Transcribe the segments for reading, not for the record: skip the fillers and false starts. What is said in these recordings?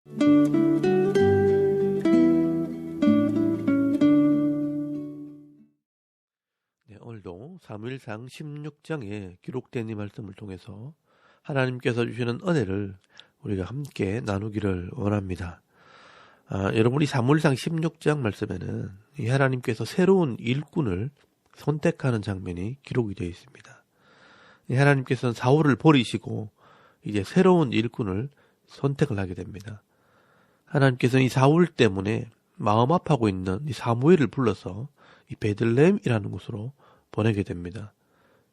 네, 오늘도 사무엘상 16장에 기록된 이 말씀을 통해서 하나님께서 주시는 은혜를 우리가 함께 나누기를 원합니다. 여러분이 사무엘상 16장 말씀에는 이 하나님께서 새로운 일꾼을 선택하는 장면이 기록이 되어 있습니다. 이 하나님께서는 사울을 버리시고 이제 새로운 일꾼을 선택을 하게 됩니다. 하나님께서는 이 사울 때문에 마음 아파하고 있는 이 사무엘을 불러서 이 베들레헴이라는 곳으로 보내게 됩니다.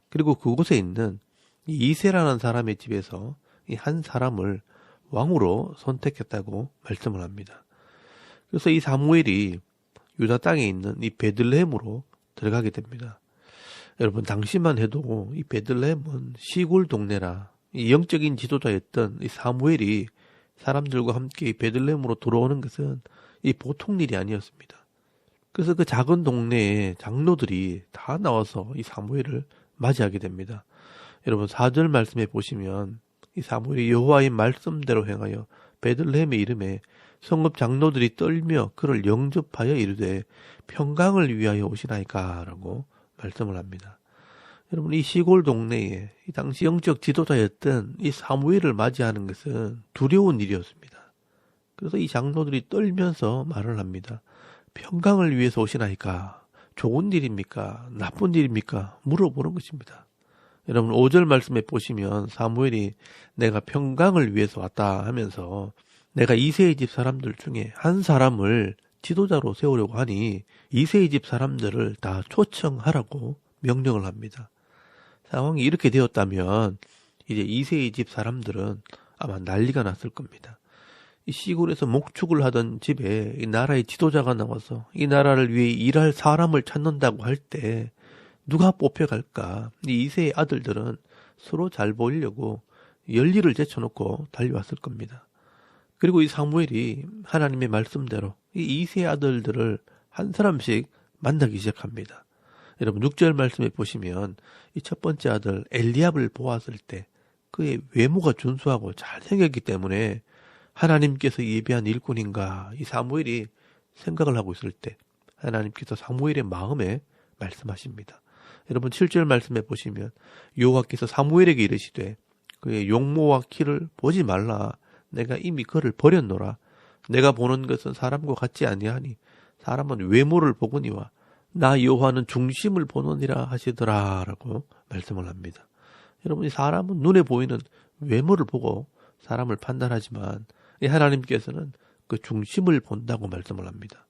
그리고 그곳에 있는 이 이새라는 사람의 집에서 이 한 사람을 왕으로 선택했다고 말씀을 합니다. 그래서 이 사무엘이 유다 땅에 있는 이 베들레헴으로 들어가게 됩니다. 여러분, 당시만 해도 이 베들레헴은 시골 동네라 이 영적인 지도자였던 이 사무엘이 사람들과 함께 이 베들레헴으로 들어오는 것은 이 보통 일이 아니었습니다. 그래서 그 작은 동네에 장로들이 다 나와서 이 사무엘을 맞이하게 됩니다. 여러분, 4절 말씀에 보시면 이 사무엘이 여호와의 말씀대로 행하여 베들레헴의 이름에 성읍 장로들이 떨며 그를 영접하여 이르되 평강을 위하여 오시나이까 라고 말씀을 합니다. 여러분, 이 시골 동네에 이 당시 영적 지도자였던 이 사무엘을 맞이하는 것은 두려운 일이었습니다. 그래서 이 장로들이 떨면서 말을 합니다. 평강을 위해서 오시나이까? 좋은 일입니까? 나쁜 일입니까? 물어보는 것입니다. 여러분, 5절 말씀에 보시면 사무엘이 내가 평강을 위해서 왔다 하면서 내가 이새의 집 사람들 중에 한 사람을 지도자로 세우려고 하니 이새의 집 사람들을 다 초청하라고 명령을 합니다. 상황이 이렇게 되었다면 이제 이새의 집 사람들은 아마 난리가 났을 겁니다. 이 시골에서 목축을 하던 집에 이 나라의 지도자가 나와서 이 나라를 위해 일할 사람을 찾는다고 할 때 누가 뽑혀갈까? 이 이새의 아들들은 서로 잘 보이려고 열리를 제쳐놓고 달려왔을 겁니다. 그리고 이 사무엘이 하나님의 말씀대로 이 이새의 아들들을 한 사람씩 만나기 시작합니다. 여러분, 6절 말씀에 보시면 이 첫 번째 아들 엘리압을 보았을 때 그의 외모가 준수하고 잘생겼기 때문에 하나님께서 예비한 일꾼인가 이 사무엘이 생각을 하고 있을 때 하나님께서 사무엘의 마음에 말씀하십니다. 여러분, 7절 말씀에 보시면 여호와께서 사무엘에게 이르시되 그의 용모와 키를 보지 말라. 내가 이미 그를 버렸노라. 내가 보는 것은 사람과 같지 아니하니 사람은 외모를 보거니와 나 여호와는 중심을 보느니라 하시더라 라고 말씀을 합니다. 여러분, 이 사람은 눈에 보이는 외모를 보고 사람을 판단하지만 이 하나님께서는 그 중심을 본다고 말씀을 합니다.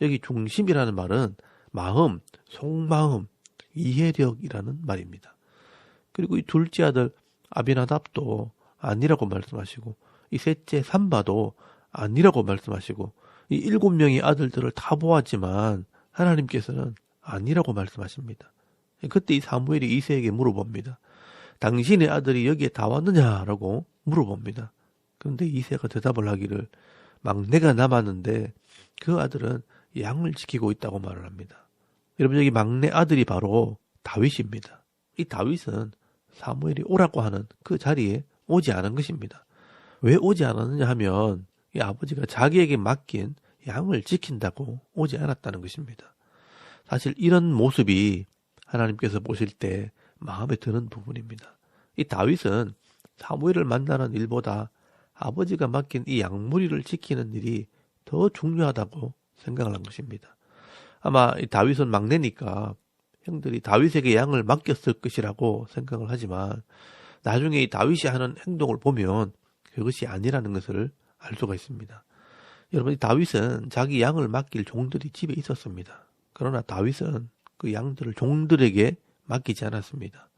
여기 중심이라는 말은 마음, 속마음, 이해력이라는 말입니다. 그리고 이 둘째 아들 아비나답도 아니라고 말씀하시고 이 셋째 삼바도 아니라고 말씀하시고 이 7명의 아들들을 다 보았지만 하나님께서는 아니라고 말씀하십니다. 그때 이 사무엘이 이새에게 물어봅니다. 당신의 아들이 여기에 다 왔느냐라고 물어봅니다. 그런데 이새가 대답을 하기를 막내가 남았는데 그 아들은 양을 지키고 있다고 말을 합니다. 여러분, 여기 막내 아들이 바로 다윗입니다. 이 다윗은 사무엘이 오라고 하는 그 자리에 오지 않은 것입니다. 왜 오지 않았느냐 하면 이 아버지가 자기에게 맡긴 양을 지킨다고 오지 않았다는 것입니다. 사실 이런 모습이 하나님께서 보실 때 마음에 드는 부분입니다. 이 다윗은 사무엘을 만나는 일보다 아버지가 맡긴 이 양무리를 지키는 일이 더 중요하다고 생각을 한 것입니다. 아마 이 다윗은 막내니까 형들이 다윗에게 양을 맡겼을 것이라고 생각을 하지만 나중에 이 다윗이 하는 행동을 보면 그것이 아니라는 것을 알 수가 있습니다. 여러분, 이 다윗은 자기 양을 맡길 종들이 집에 있었습니다. 그러나 다윗은 그 양들을 종들에게 맡기지 않았습니다.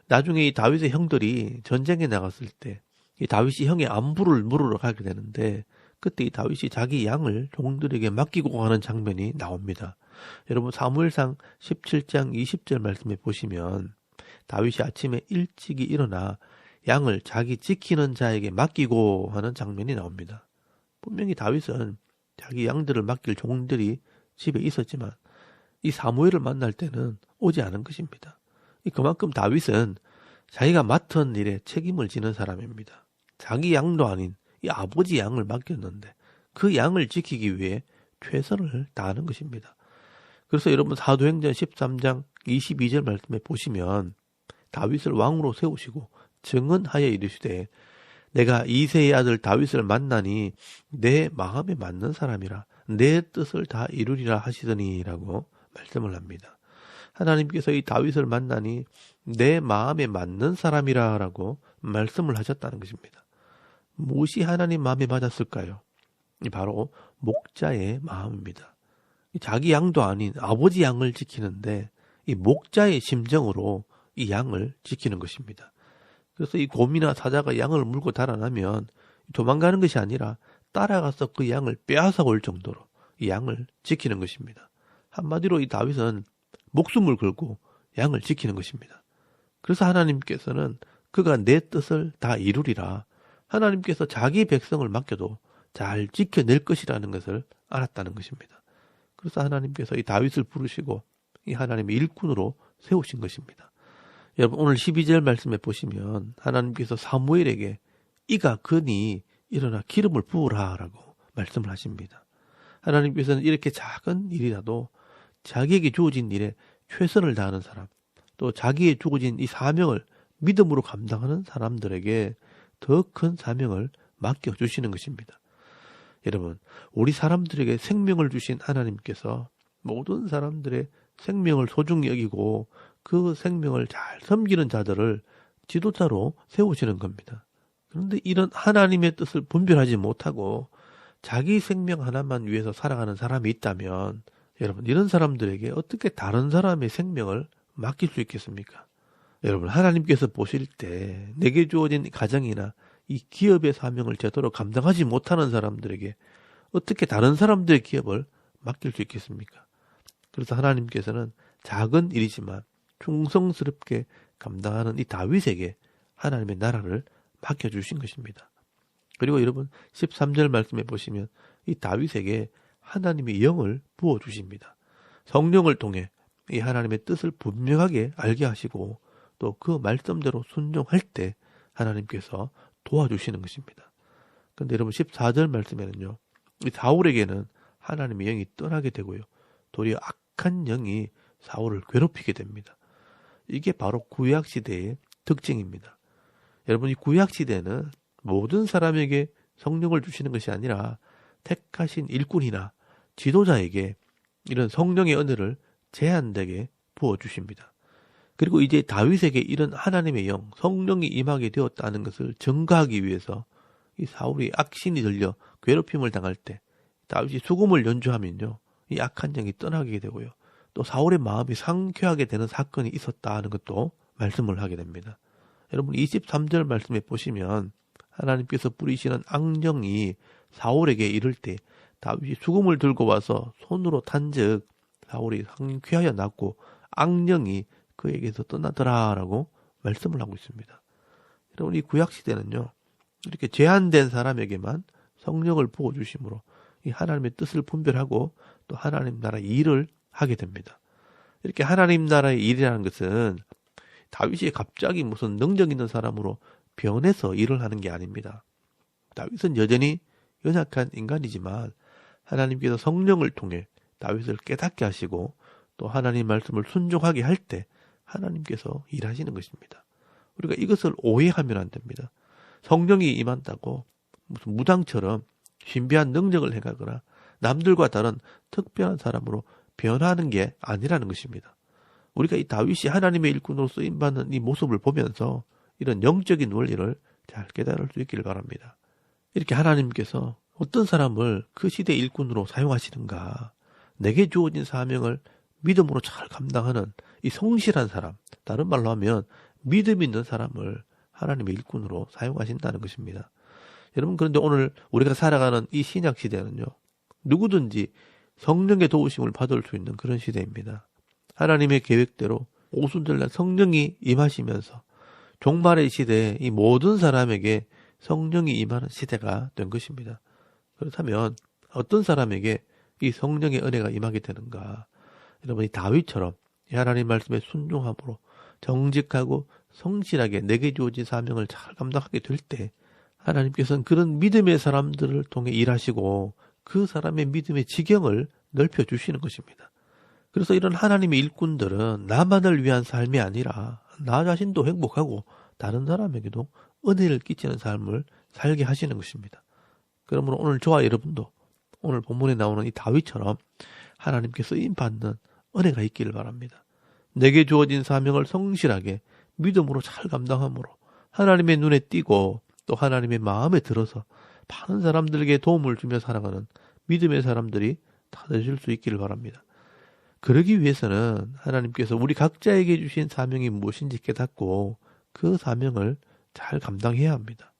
나중에 이 다윗의 형들이 전쟁에 나갔을 때 이 다윗이 형의 안부를 물으러 가게 되는데 그때 이 다윗이 자기 양을 종들에게 맡기고 가는 장면이 나옵니다. 여러분, 사무엘상 17장 20절 말씀에 보시면 다윗이 아침에 일찍이 일어나 양을 자기 지키는 자에게 맡기고 하는 장면이 나옵니다. 분명히 다윗은 자기 양들을 맡길 종들이 집에 있었지만 이 사무엘을 만날 때는 오지 않은 것입니다. 그만큼 다윗은 자기가 맡은 일에 책임을 지는 사람입니다. 자기 양도 아닌 이 이 아버지 양을 맡겼는데 그 양을 지키기 위해 최선을 다하는 것입니다. 그래서 여러분 사도행전 13장 22절 말씀에 보시면 다윗을 왕으로 세우시고 증언하여 이르시되 내가 이새의 아들 다윗을 만나니 내 마음에 맞는 사람이라 내 뜻을 다 이루리라 하시더니라고 말씀을 합니다. 하나님께서 이 다윗을 만나니 내 마음에 맞는 사람이라라고 말씀을 하셨다는 것입니다. 무엇이 하나님 마음에 맞았을까요? 바로 목자의 마음입니다. 자기 양도 아닌 아버지 양을 지키는데 이 목자의 심정으로 이 양을 지키는 것입니다. 그래서 이 곰이나 사자가 양을 물고 달아나면 도망가는 것이 아니라 따라가서 그 양을 빼앗아 올 정도로 이 양을 지키는 것입니다. 한마디로 이 다윗은 목숨을 걸고 양을 지키는 것입니다. 그래서 하나님께서는 그가 내 뜻을 다 이루리라. 하나님께서 자기 백성을 맡겨도 잘 지켜낼 것이라는 것을 알았다는 것입니다. 그래서 하나님께서 이 다윗을 부르시고 이 하나님의 일꾼으로 세우신 것입니다. 여러분 오늘 12절 말씀에 보시면 하나님께서 사무엘에게 이가 거니 일어나 기름을 부으라 라고 말씀을 하십니다. 하나님께서는 이렇게 작은 일이라도 자기에게 주어진 일에 최선을 다하는 사람, 또 자기에 주어진 이 사명을 믿음으로 감당하는 사람들에게 더 큰 사명을 맡겨주시는 것입니다. 여러분, 우리 사람들에게 생명을 주신 하나님께서 모든 사람들의 생명을 소중히 여기고 그 생명을 잘 섬기는 자들을 지도자로 세우시는 겁니다. 그런데 이런 하나님의 뜻을 분별하지 못하고 자기 생명 하나만 위해서 살아가는 사람이 있다면 여러분 이런 사람들에게 어떻게 다른 사람의 생명을 맡길 수 있겠습니까? 여러분 하나님께서 보실 때 내게 주어진 가정이나 이 기업의 사명을 제대로 감당하지 못하는 사람들에게 어떻게 다른 사람들의 기업을 맡길 수 있겠습니까? 그래서 하나님께서는 작은 일이지만 충성스럽게 감당하는 이 다윗에게 하나님의 나라를 맡겨주신 것입니다. 그리고 여러분 13절 말씀에 보시면 이 다윗에게 하나님의 영을 부어주십니다. 성령을 통해 이 하나님의 뜻을 분명하게 알게 하시고 또 그 말씀대로 순종할 때 하나님께서 도와주시는 것입니다. 그런데 여러분 14절 말씀에는요. 이 사울에게는 하나님의 영이 떠나게 되고요. 도리어 악한 영이 사울을 괴롭히게 됩니다. 이게 바로 구약시대의 특징입니다. 여러분 이 구약시대는 모든 사람에게 성령을 주시는 것이 아니라 택하신 일꾼이나 지도자에게 이런 성령의 은혜를 제한되게 부어주십니다. 그리고 이제 다윗에게 이런 하나님의 영, 성령이 임하게 되었다는 것을 증거하기 위해서 이 사울이 악신이 들려 괴롭힘을 당할 때 다윗이 수금을 연주하면요. 이 악한 영이 떠나게 되고요. 또 사울의 마음이 상쾌하게 되는 사건이 있었다는 것도 말씀을 하게 됩니다. 여러분 23절 말씀에 보시면 하나님께서 뿌리시는 악령이 사울에게 이를 때 다윗이 수금을 들고 와서 손으로 탄즉 사울이 상쾌하여 낫고 악령이 그에게서 떠나더라라고 말씀을 하고 있습니다. 여러분 이 구약시대는요. 이렇게 제한된 사람에게만 성령을 부어주심으로 이 하나님의 뜻을 분별하고 또 하나님 나라의 일을 하게 됩니다. 이렇게 하나님 나라의 일이라는 것은 다윗이 갑자기 무슨 능력 있는 사람으로 변해서 일을 하는 게 아닙니다. 다윗은 여전히 연약한 인간이지만 하나님께서 성령을 통해 다윗을 깨닫게 하시고 또 하나님 말씀을 순종하게 할 때 하나님께서 일하시는 것입니다. 우리가 이것을 오해하면 안 됩니다. 성령이 임한다고 무슨 무당처럼 신비한 능력을 행하거나 남들과 다른 특별한 사람으로 변화하는 게 아니라는 것입니다. 우리가 이 다윗이 하나님의 일꾼으로 쓰임받는 이 모습을 보면서 이런 영적인 원리를 잘 깨달을 수 있기를 바랍니다. 이렇게 하나님께서 어떤 사람을 그 시대의 일꾼으로 사용하시는가, 내게 주어진 사명을 믿음으로 잘 감당하는 이 성실한 사람, 다른 말로 하면 믿음 있는 사람을 하나님의 일꾼으로 사용하신다는 것입니다. 여러분 그런데 오늘 우리가 살아가는 이 신약 시대는요. 누구든지 성령의 도우심을 받을 수 있는 그런 시대입니다. 하나님의 계획대로 오순절날 성령이 임하시면서 종말의 시대에 이 모든 사람에게 성령이 임하는 시대가 된 것입니다. 그렇다면 어떤 사람에게 이 성령의 은혜가 임하게 되는가? 여러분이 다윗처럼 하나님 말씀에 순종함으로 정직하고 성실하게 내게 주어진 사명을 잘 감당하게 될 때 하나님께서는 그런 믿음의 사람들을 통해 일하시고 그 사람의 믿음의 지경을 넓혀주시는 것입니다. 그래서 이런 하나님의 일꾼들은 나만을 위한 삶이 아니라 나 자신도 행복하고 다른 사람에게도 은혜를 끼치는 삶을 살게 하시는 것입니다. 그러므로 오늘 저와 여러분도 오늘 본문에 나오는 이 다윗처럼 하나님께 쓰임받는 은혜가 있기를 바랍니다. 내게 주어진 사명을 성실하게 믿음으로 잘 감당함으로 하나님의 눈에 띄고 또 하나님의 마음에 들어서 많은 사람들에게 도움을 주며 살아가는 믿음의 사람들이 다 되실 수 있기를 바랍니다. 그러기 위해서는 하나님께서 우리 각자에게 주신 사명이 무엇인지 깨닫고 그 사명을 잘 감당해야 합니다.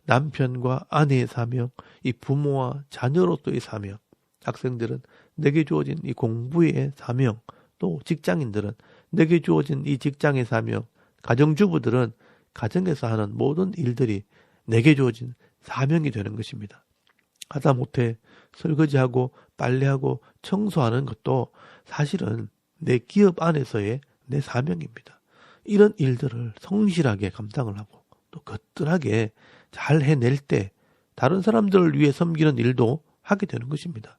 남편과 아내의 사명, 이 부모와 자녀로서의 사명, 학생들은 내게 주어진 이 공부의 사명, 또 직장인들은 내게 주어진 이 직장의 사명, 가정주부들은 가정에서 하는 모든 일들이 내게 주어진 사명이 되는 것입니다. 하다못해 설거지하고 빨래하고 청소하는 것도 사실은 내 기업 안에서의 내 사명입니다. 이런 일들을 성실하게 감당을 하고 또 거뜬하게 잘 해낼 때 다른 사람들을 위해 섬기는 일도 하게 되는 것입니다.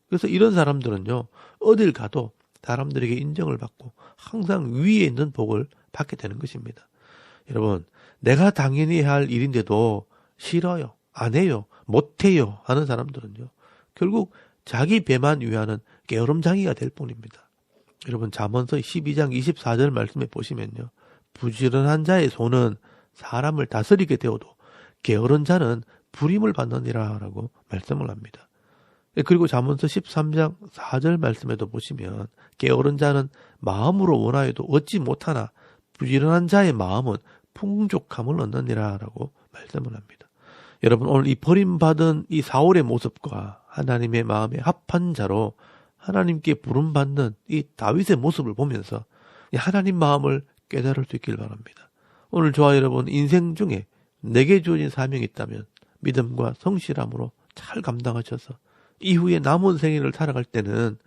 그래서 이런 사람들은요, 어딜 가도 사람들에게 인정을 받고 항상 위에 있는 복을 받게 되는 것입니다. 여러분, 내가 당연히 해야 할 일인데도 싫어요, 안 해요, 못해요 하는 사람들은요, 결국 자기 배만 위하는 게으름장이가 될 뿐입니다. 여러분, 잠언서 12장 24절 말씀에 보시면요, 부지런한 자의 손은 사람을 다스리게 되어도 게으른 자는 불임을 받느니라 라고 말씀을 합니다. 그리고 잠언서 13장 4절 말씀에도 보시면 게으른 자는 마음으로 원하여도 얻지 못하나 부지런한 자의 마음은 풍족함을 얻느니라 라고 말씀을 합니다. 여러분, 오늘 이 버림받은 이 사울의 모습과 하나님의 마음에 합한 자로 하나님께 부름받는 이 다윗의 모습을 보면서 하나님 마음을 깨달을 수 있길 바랍니다. 오늘 저와 여러분 인생 중에 내게 주어진 사명이 있다면 믿음과 성실함으로 잘 감당하셔서 이후에 남은 생애를 살아갈 때는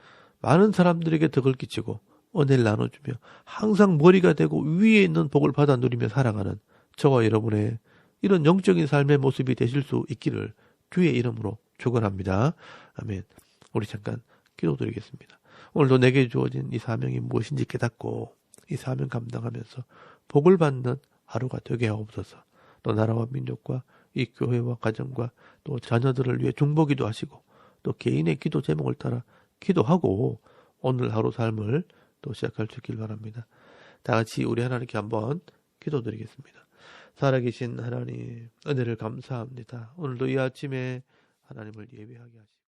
많은 사람들에게 덕을 끼치고 은혜를 나눠주며 항상 머리가 되고 위에 있는 복을 받아 누리며 살아가는 저와 여러분의 이런 영적인 삶의 모습이 되실 수 있기를 주의 이름으로 축원합니다. 아멘. 우리 잠깐 기도드리겠습니다. 오늘도 내게 주어진 이 사명이 무엇인지 깨닫고 이 사명 감당하면서 복을 받는 하루가 되게 하옵소서. 또 나라와 민족과 이 교회와 가정과 또 자녀들을 위해 중보기도 하시고 또 개인의 기도 제목을 따라 기도하고 오늘 하루 삶을 또 시작할 수 있길 바랍니다. 다 같이 우리 하나님께 한번 기도드리겠습니다. 살아계신 하나님, 은혜를 감사합니다. 오늘도 이 아침에 하나님을 예배하게 하시고